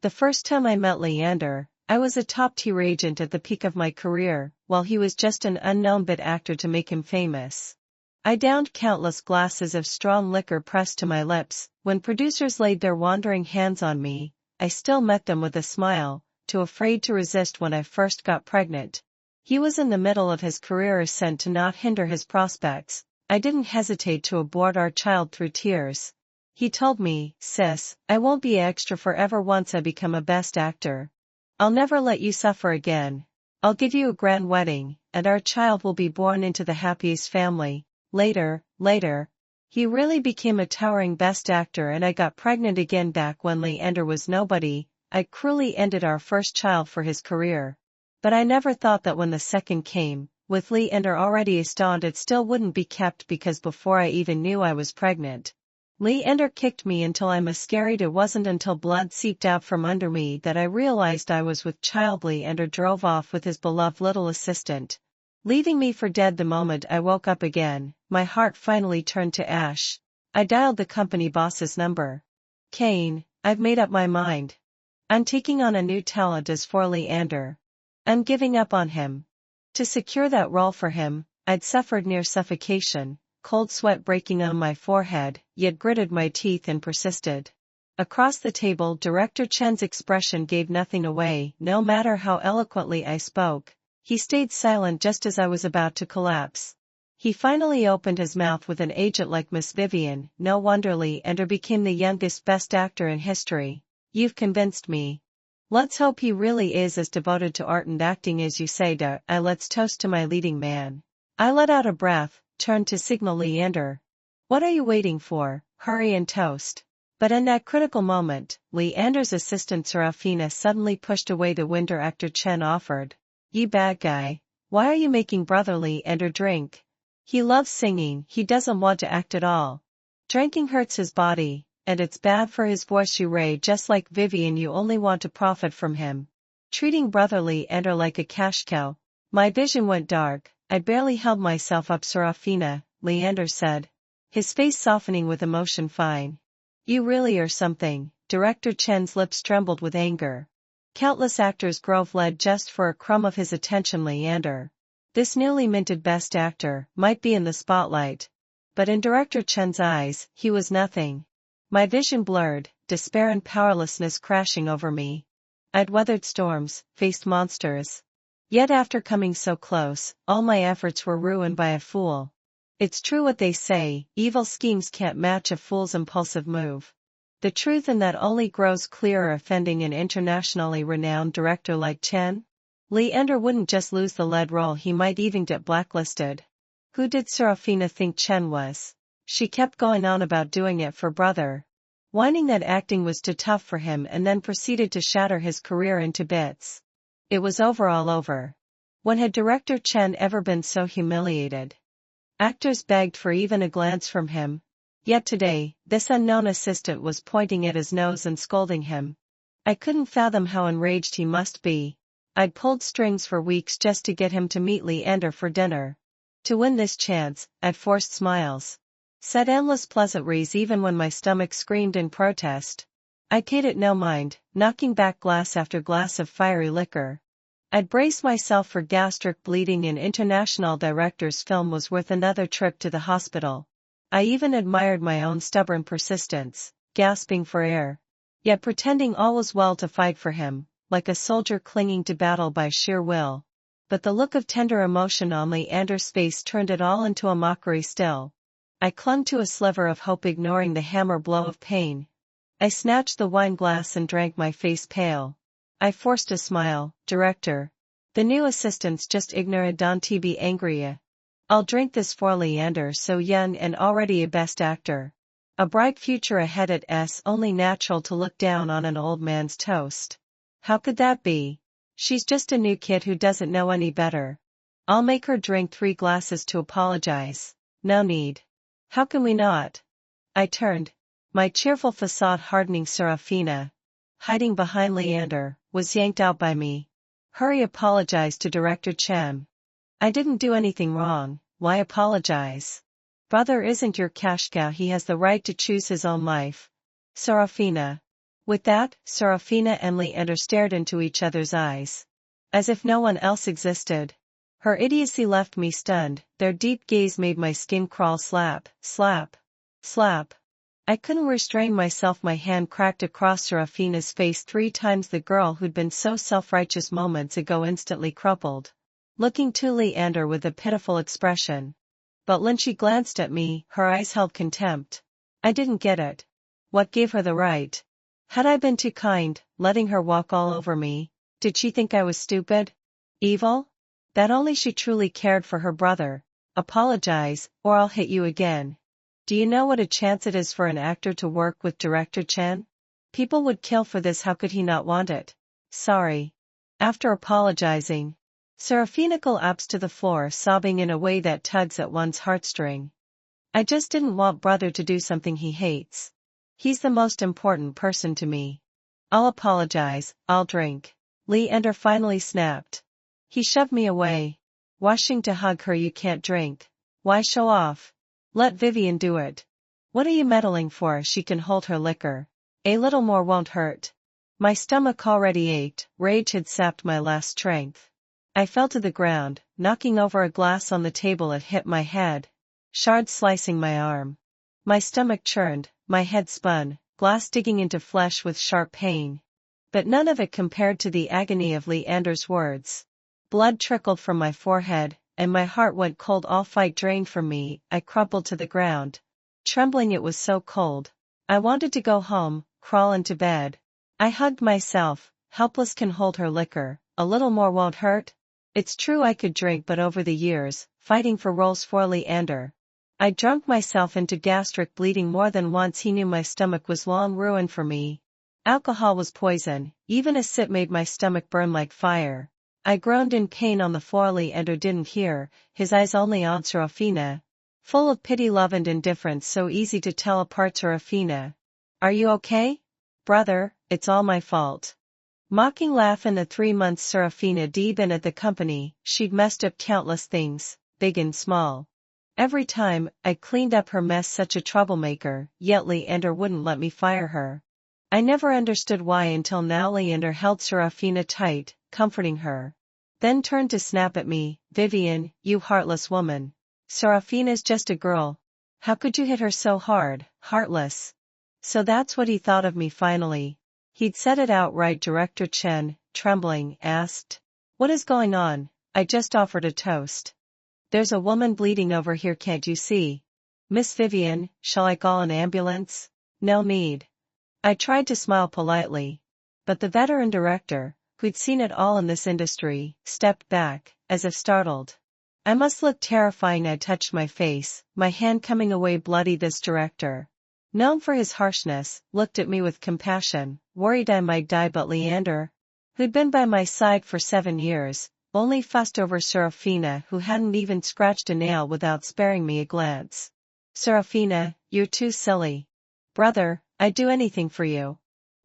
The first time I met Leander, I was a top-tier agent at the peak of my career, while he was just an unknown bit actor to make him famous. I downed countless glasses of strong liquor pressed to my lips. When producers laid their wandering hands on me, I still met them with a smile, too afraid to resist when I first got pregnant. He was in the middle of his career ascent. To not hinder his prospects, I didn't hesitate to abort our child through tears. He told me, "Sis, I won't be extra forever once I become a best actor. I'll never let you suffer again. I'll give you a grand wedding, and our child will be born into the happiest family." Later, he really became a towering best actor, and I got pregnant again back when Leander was nobody. I cruelly ended our first child for his career. But I never thought that when the second came, with Leander already established, it still wouldn't be kept, because before I even knew I was pregnant, Leander kicked me until I miscarried. It wasn't until blood seeped out from under me that I realized I was with child. Leander drove off with his beloved little assistant, leaving me for dead. The moment I woke up again, my heart finally turned to ash. I dialed the company boss's number. "Kane, I've made up my mind. I'm taking on a new talent as for Leander. I'm giving up on him." To secure that role for him, I'd suffered near suffocation, cold sweat breaking on my forehead, yet gritted my teeth and persisted. Across the table, Director Chen's expression gave nothing away. No matter how eloquently I spoke, he stayed silent just as I was about to collapse. He finally opened his mouth with an agent like Miss Vivian. "No wonder Leander became the youngest best actor in history. You've convinced me. Let's hope he really is as devoted to art and acting as you say. Let's toast to my leading man." I let out a breath, turned to signal Leander. "What are you waiting for? Hurry and toast." But in that critical moment, Leander's assistant Serafina suddenly pushed away the window. Director Chen offered. "You bad guy. Why are you making brother Leander drink? He loves singing, he doesn't want to act at all. Drinking hurts his body, and it's bad for his voice. You Ray, just like Vivian, you only want to profit from him. Treating brother Leander like a cash cow." My vision went dark. I barely held myself up. "Serafina," Leander said, his face softening with emotion. "Fine. You really are something." Director Chen's lips trembled with anger. Countless actors Grove led just for a crumb of his attention. Leander, this newly minted best actor, might be in the spotlight, but in Director Chen's eyes, he was nothing. My vision blurred, despair and powerlessness crashing over me. I'd weathered storms, faced monsters. Yet after coming so close, all my efforts were ruined by a fool. It's true what they say, evil schemes can't match a fool's impulsive move. The truth in that only grows clearer offending an internationally renowned director like Chen. Leander wouldn't just lose the lead role, he might even get blacklisted. Who did Serafina think Chen was? She kept going on about doing it for brother, whining that acting was too tough for him, and then proceeded to shatter his career into bits. It was over, all over. When had Director Chen ever been so humiliated? Actors begged for even a glance from him. Yet today, this unknown assistant was pointing at his nose and scolding him. I couldn't fathom how enraged he must be. I'd pulled strings for weeks just to get him to meet Leander for dinner. To win this chance, I'd forced smiles, said endless pleasantries even when my stomach screamed in protest. I paid it no mind, knocking back glass after glass of fiery liquor. I'd brace myself for gastric bleeding. An international director's film was worth another trip to the hospital. I even admired my own stubborn persistence, gasping for air, yet pretending all was well to fight for him, like a soldier clinging to battle by sheer will. But the look of tender emotion on Leander's face turned it all into a mockery still. I clung to a sliver of hope, ignoring the hammer blow of pain. I snatched the wine glass and drank, my face pale. I forced a smile. "Director, the new assistant's just ignorant, don't be angry. I'll drink this for Leander, so young and already a best actor. A bright future ahead. It's only natural to look down on an old man's toast." "How could that be? She's just a new kid who doesn't know any better. I'll make her drink 3 glasses to apologize." "No need." "How can we not?" I turned, my cheerful facade hardening. Serafina, hiding behind Leander, was yanked out by me. "Hurry, apologize to Director Chen." "I didn't do anything wrong, why apologize? Brother isn't your cash cow, he has the right to choose his own life." "Serafina, With that, Serafina and Leander stared into each other's eyes. As if no one else existed. Her idiocy left me stunned, their deep gaze made my skin crawl. Slap, slap, slap. I couldn't restrain myself. My hand cracked across Serafina's face 3 times. The girl who'd been so self-righteous moments ago instantly crumpled, looking to Leander with a pitiful expression. But when she glanced at me, her eyes held contempt. I didn't get it. What gave her the right? Had I been too kind, letting her walk all over me? Did she think I was stupid? Evil? That only she truly cared for her brother. Apologize, or I'll hit you again. Do you know what a chance it is for an actor to work with Director Chen? People would kill for this. How could he not want it? Sorry. After apologizing, Serafina collapsed to the floor, sobbing in a way that tugs at one's heartstring. I just didn't want brother to do something he hates. He's the most important person to me. I'll apologize, I'll drink. Leander finally snapped. He shoved me away. Washing to hug her. You can't drink. Why show off? Let Vivian do it. What are you meddling for? She can hold her liquor. A little more won't hurt. My stomach already ached, rage had sapped my last strength. I fell to the ground, knocking over a glass on the table. It hit my head, shards slicing my arm. My stomach churned, my head spun, glass digging into flesh with sharp pain. But none of it compared to the agony of Leander's words. Blood trickled from my forehead, and my heart went cold. All fight drained from me. I crumpled to the ground, trembling. It was so cold. I wanted to go home, crawl into bed. I hugged myself. Helpless can hold her liquor. A little more won't hurt? It's true I could drink, but over the years, fighting for roles for Leander, I drunk myself into gastric bleeding more than once. He knew my stomach was long ruined for me. Alcohol was poison. Even a sip made my stomach burn like fire. I groaned in pain on the floor. Leander didn't hear, his eyes only on Serafina, full of pity, love and indifference, so easy to tell apart. Serafina. Are you okay? Brother, it's all my fault. Mocking laugh. In the 3 months Serafina D been at the company, she'd messed up countless things, big and small. Every time, I cleaned up her mess. Such a troublemaker, yet Leander wouldn't let me fire her. I never understood why until now. Leander held Serafina tight, comforting her. Then turned to snap at me. Vivian, you heartless woman. Serafina's just a girl. How could you hit her so hard? Heartless. So that's what he thought of me finally. He'd said it outright. Director Chen, trembling, asked, "What is going on?" I just offered a toast. "There's a woman bleeding over here, can't you see? Miss Vivian, shall I call an ambulance?" "No need." I tried to smile politely. But the veteran director, who'd seen it all in this industry, stepped back, as if startled. I must look terrifying. I touched my face, my hand coming away bloody. This director, known for his harshness, looked at me with compassion, worried I might die. But Leander, who'd been by my side for 7 years, only fussed over Serafina, who hadn't even scratched a nail, without sparing me a glance. "Serafina, you're too silly. Brother, I'd do anything for you."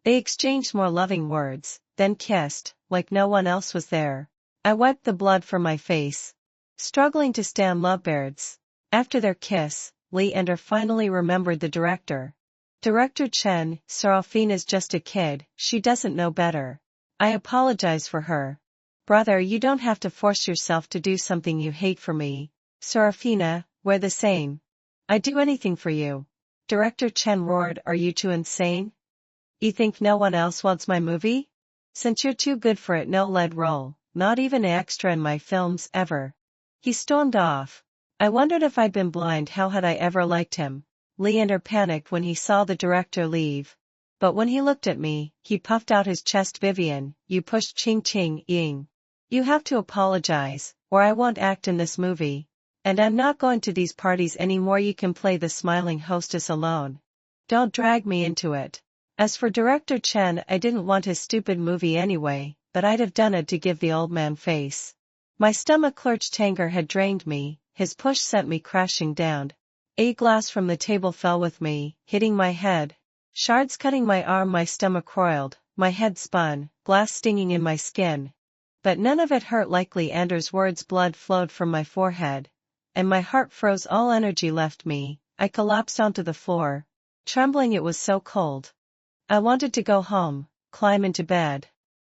They exchanged more loving words, then kissed, like no one else was there. I wiped the blood from my face, struggling to stand lovebirds. After their kiss, Leander finally remembered the director. "Director Chen, Serafina's just a kid, she doesn't know better. I apologize for her." "Brother, you don't have to force yourself to do something you hate for me. Serafina, we're the same. I'd do anything for you." Director Chen roared, "Are you too insane? You think no one else wants my movie? Since you're too good for it, no lead role, not even an extra in my films, ever." He stormed off. I wondered if I'd been blind. How had I ever liked him? Leander panicked when he saw the director leave. But when he looked at me, he puffed out his chest. "Vivian, you pushed Ching Ching Ying. You have to apologize, or I won't act in this movie. And I'm not going to these parties anymore. You can play the smiling hostess alone. Don't drag me into it." As for Director Chen, I didn't want his stupid movie anyway, but I'd have done it to give the old man face. My stomach lurched. Anger had drained me. His push sent me crashing down. A glass from the table fell with me, hitting my head. Shards cutting my arm. My stomach roiled, my head spun, glass stinging in my skin. But none of it hurt like Leander's words. Blood flowed from my forehead, and my heart froze. All energy left me. I collapsed onto the floor, trembling. It was so cold. I wanted to go home, climb into bed.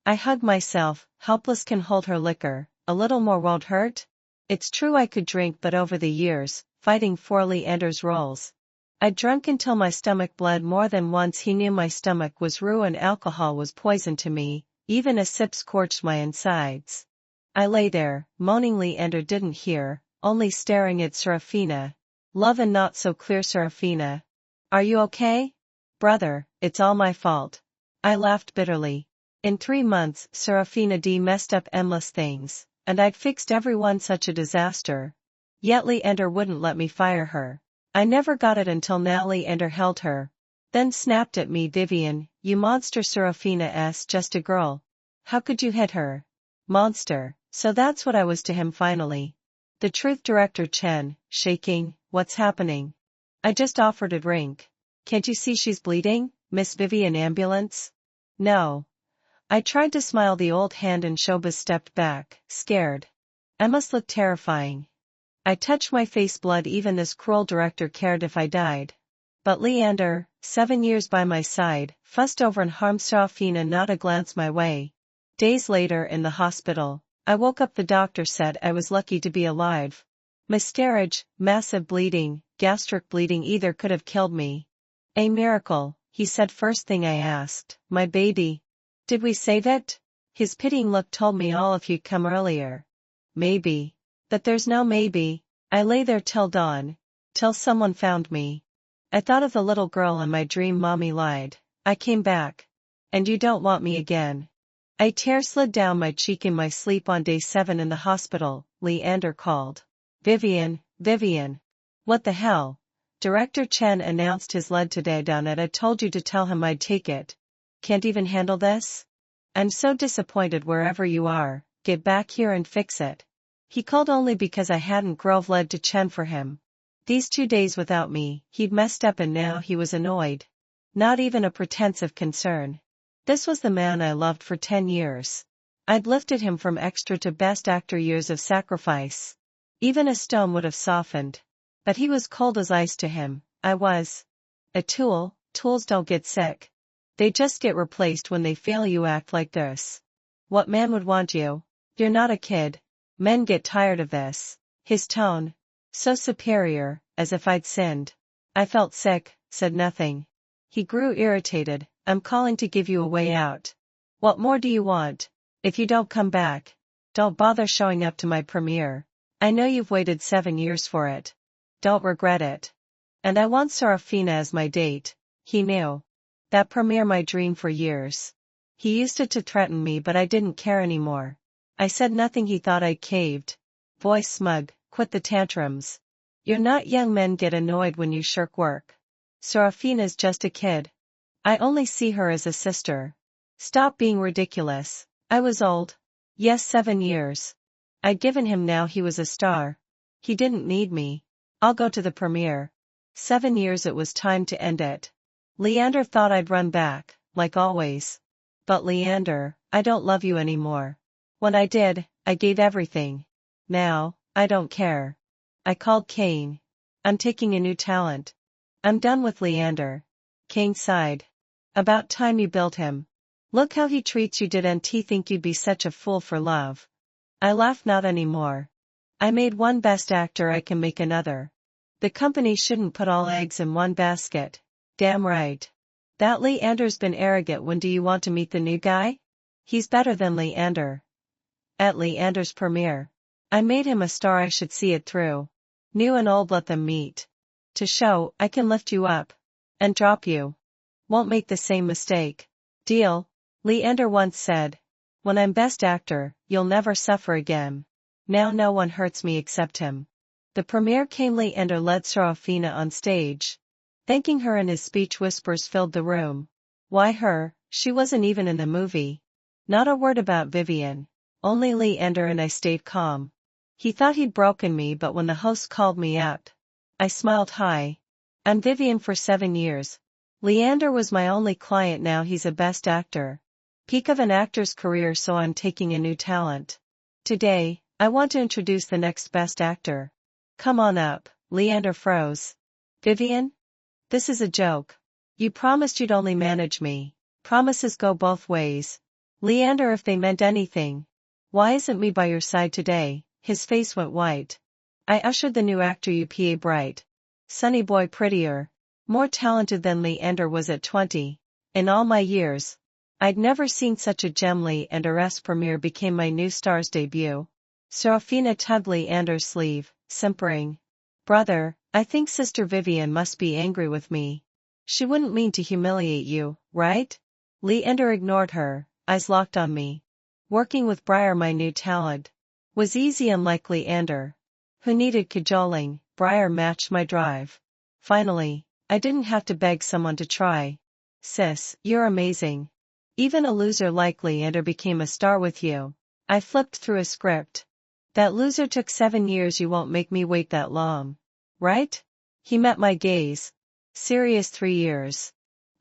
I hugged myself, helpless can hold her liquor, a little more won't hurt? It's true I could drink but over the years, fighting for Leander's roles. I'd drunk until my stomach bled more than once. He knew my stomach was ruined. Alcohol was poison to me, even a sip scorched my insides. I lay there, moaning. Leander didn't hear, only staring at Serafina. Love and not so clear. Serafina. Are you okay? Brother, it's all my fault. I laughed bitterly. In 3 months, Serafina D messed up endless things, and I'd fixed everyone. Such a disaster. Yet Leander wouldn't let me fire her. I never got it until now. Leander held her. Then snapped at me. Vivian, you monster. Serafina's just a girl. How could you hit her? Monster. So that's what I was to him finally. The truth. Director Chen, shaking, what's happening? I just offered a drink. Can't you see she's bleeding, Miss Vivian? Ambulance? No. I tried to smile. The old hand and Shobaz stepped back, scared. I must look terrifying. I touched my face. Blood. Even this cruel director cared if I died. But Leander, 7 years by my side, fussed over and harmed Serafina. Not a glance my way. Days later in the hospital, I woke up. The doctor said I was lucky to be alive. Miscarriage, massive bleeding, gastric bleeding. Either could have killed me. A miracle, he said. First thing I asked, my baby. Did we save it? His pitying look told me all. If you'd come earlier. Maybe. But there's no maybe. I lay there till dawn. Till someone found me. I thought of the little girl in my dream. Mommy lied. I came back. And you don't want me again. A tear slid down my cheek in my sleep. On day 7 in the hospital, Leander called. Vivian, Vivian. What the hell? Director Chen announced his lead today. Down it. I told you to tell him I'd take it. Can't even handle this? I'm so disappointed. Wherever you are, get back here and fix it. He called only because I hadn't Grove lead to Chen for him. These 2 days without me, he'd messed up and now he was annoyed. Not even a pretense of concern. This was the man I loved for 10 years. I'd lifted him from extra to best actor. Years of sacrifice. Even a stone would have softened. But he was cold as ice to him. I was a tool. Tools don't get sick. They just get replaced when they fail. You act like this. What man would want you? You're not a kid. Men get tired of this. His tone. So superior, as if I'd sinned. I felt sick, said nothing. He grew irritated. I'm calling to give you a way out. What more do you want? If you don't come back, don't bother showing up to my premiere. I know you've waited 7 years for it. Don't regret it. And I want Serafina as my date. He knew. That premiere my dream for years. He used it to threaten me but I didn't care anymore. I said nothing. He thought I caved. Voice smug, quit the tantrums. You're not young men get annoyed when you shirk work. Serafina's just a kid. I only see her as a sister. Stop being ridiculous. I was old. Yes, 7 years. I'd given him. Now he was a star. He didn't need me. I'll go to the premiere. 7 years. It was time to end it. Leander thought I'd run back, like always. But Leander, I don't love you anymore. When I did, I gave everything. Now, I don't care. I called Kane. I'm taking a new talent. I'm done with Leander. Kane sighed. About time you built him. Look how he treats you. Didn't he think you'd be such a fool for love? I laughed. Not anymore. I made one best actor. I can make another. The company shouldn't put all eggs in one basket. Damn right. That Leander's been arrogant. When do you want to meet the new guy? He's better than Leander. At Leander's premiere. I made him a star. I should see it through. New and old, let them meet. To show I can lift you up. And drop you. Won't make the same mistake. Deal? Leander once said. When I'm best actor, you'll never suffer again. Now no one hurts me except him. The premiere came. Leander led Serafina on stage. Thanking her, and his speech whispers filled the room. Why her? She wasn't even in the movie. Not a word about Vivian. Only Leander, and I stayed calm. He thought he'd broken me, but when the host called me out, I smiled. Hi. I'm Vivian for 7 years. Leander was my only client. Now he's a best actor. Peak of an actor's career, so I'm taking a new talent. Today, I want to introduce the next best actor. Come on up. Leander froze. Vivian? This is a joke. You promised you'd only manage me. Promises go both ways. Leander, if they meant anything. Why isn't me by your side today? His face went white. I ushered the new actor UPA bright. Sunny boy, prettier. More talented than Leander was at 20. In all my years, I'd never seen such a gem. Leander's premiere became my new star's debut. Serafina tugged Leander's sleeve, simpering. Brother, I think Sister Vivian must be angry with me. She wouldn't mean to humiliate you, right? Leander ignored her, eyes locked on me. Working with Briar, my new talent, was easy, unlike Leander, who needed cajoling. Briar matched my drive. Finally, I didn't have to beg someone to try. Sis, you're amazing. Even a loser like Leander became a star with you. I flipped through a script. That loser took 7 years. You won't make me wait that long. Right? He met my gaze. Serious 3 years.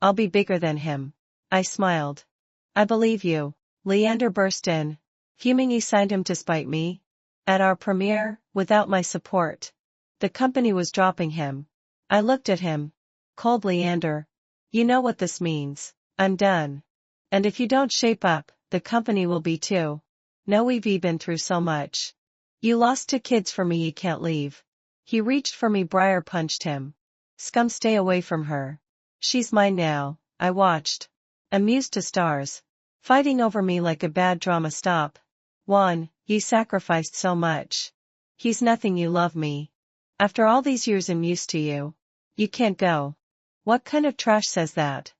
I'll be bigger than him. I smiled. I believe you. Leander burst in. Fuming, he signed him to spite me. At our premiere, without my support. The company was dropping him. I looked at him. Cold. Leander. You know what this means. I'm done. And if you don't shape up, the company will be too. No, we've been through so much. You lost 2 kids for me, you can't leave. He reached for me. Briar punched him. Scum, stay away from her. She's mine now. I watched. Amused to stars. Fighting over me like a bad drama. Stop. Juan, you sacrificed so much. He's nothing. You love me. After all these years I'm used to you. You can't go. What kind of trash says that?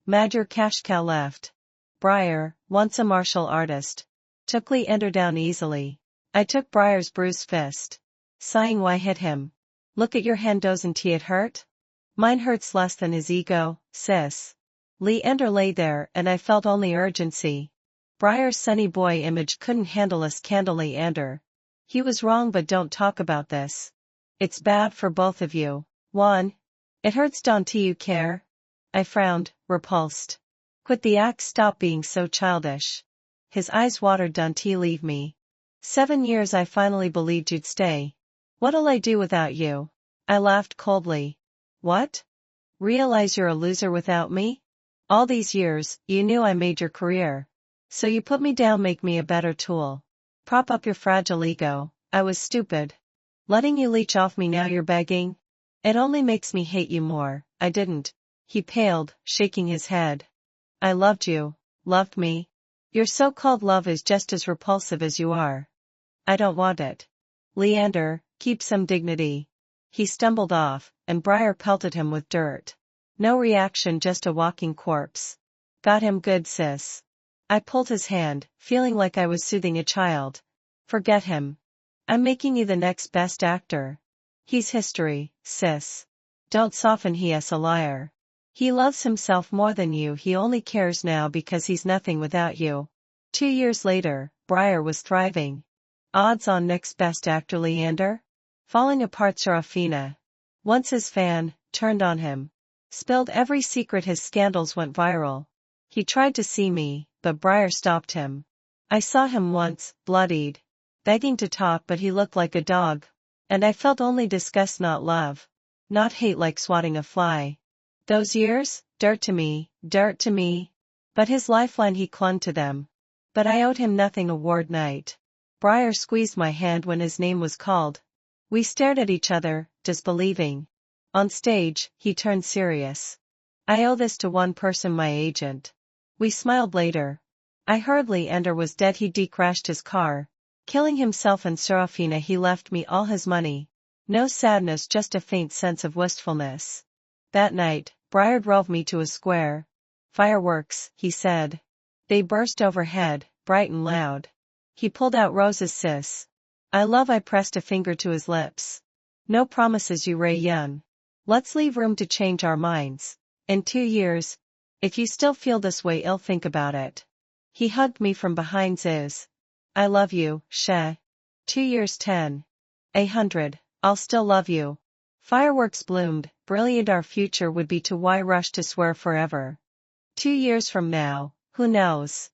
Mad your cash cow left. Briar, once a martial artist, took Leander down easily. I took Briar's bruised fist. Sighing, why hit him? Look at your hand, doesn't it hurt? Mine hurts less than his ego, sis. Leander lay there and I felt only urgency. Briar's sunny boy image couldn't handle a scandal. Leander. He was wrong, but don't talk about this. It's bad for both of you. Juan. It hurts, don't you care? I frowned, repulsed. Quit the act, stop being so childish. His eyes watered. Don't you leave me. 7 years I finally believed you'd stay. What'll I do without you? I laughed coldly. What? Realize you're a loser without me? All these years, you knew I made your career. So you put me down, make me a better tool. Prop up your fragile ego. I was stupid. Letting you leech off me, now you're begging? It only makes me hate you more. I didn't. He paled, shaking his head. I loved you. Loved me. Your so-called love is just as repulsive as you are. I don't want it. Leander, keep some dignity. He stumbled off, and Briar pelted him with dirt. No reaction, just a walking corpse. Got him good, sis. I pulled his hand, feeling like I was soothing a child. Forget him. I'm making you the next best actor. He's history, sis. Don't soften, he's a liar. He loves himself more than you, he only cares now because he's nothing without you. 2 years later, Briar was thriving. Odds on next best actor. Leander? Falling apart. Serafina, once his fan, turned on him. Spilled every secret, his scandals went viral. He tried to see me, but Briar stopped him. I saw him once, bloodied, begging to talk, but he looked like a dog. And I felt only disgust, not love. Not hate, like swatting a fly. Those years, dirt to me, dirt to me. But his lifeline, he clung to them. But I owed him nothing. Award night. Briar squeezed my hand when his name was called. We stared at each other, disbelieving. On stage, he turned serious. I owe this to one person, my agent. We smiled later. I heard Leander was dead. He decrashed his car, killing himself, and Serafina, he left me all his money. No sadness, just a faint sense of wistfulness. That night, Briar drove me to a square. Fireworks, he said. They burst overhead, bright and loud. He pulled out roses, sis. I pressed a finger to his lips. No promises, you Ray Young. Let's leave room to change our minds. In 2 years, if you still feel this way, I'll think about it. He hugged me from behind. Ziz. I love you, She. 2 years, 10. 100, I'll still love you. Fireworks bloomed, brilliant. Our future would be to why rush to swear forever. 2 years from now, who knows?